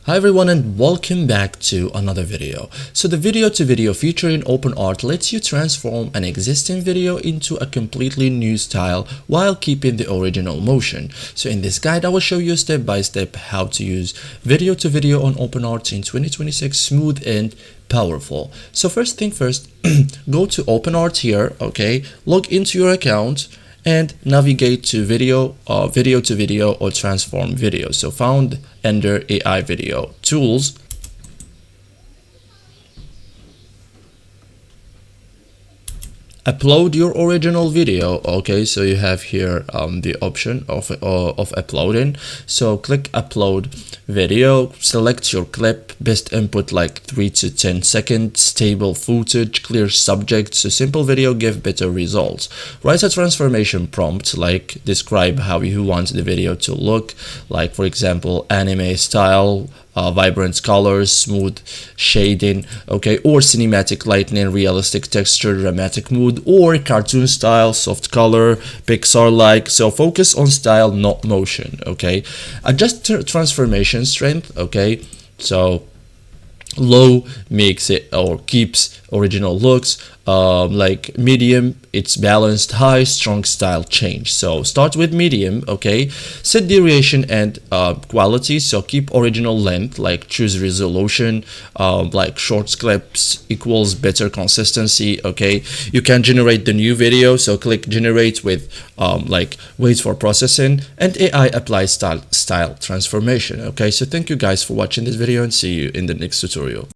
Hi everyone and welcome back to another video. So the video to video feature in OpenArt lets you transform an existing video into a completely new style while keeping the original motion. So in this guide I will show you step by step how to use video to video on OpenArt in 2026 smooth and powerful. So first thing first, go to OpenArt here, okay, log into your account and navigate to video to video or transform video. So found under AI video tools. Upload your original video. Okay, so you have here the option of uploading. So click upload video, select your clip, best input like 3 to 10 seconds, stable footage, clear subject. So simple video give better results. Write a transformation prompt, like describe how you want the video to look, like for example anime style, vibrant colors, smooth shading, okay, or cinematic lighting, realistic texture, dramatic mood, or cartoon style, soft color, Pixar like. So focus on style, not motion. Okay, adjust transformation strength. Okay, so low makes it or keeps original looks, like medium it's balanced, high strong style change. So start with medium. Okay, set duration and quality, so keep original length, like choose resolution, like short clips equals better consistency. Okay, you can generate the new video, so click generate with like wait for processing, and AI apply style transformation. Okay, so thank you guys for watching this video and see you in the next tutorial.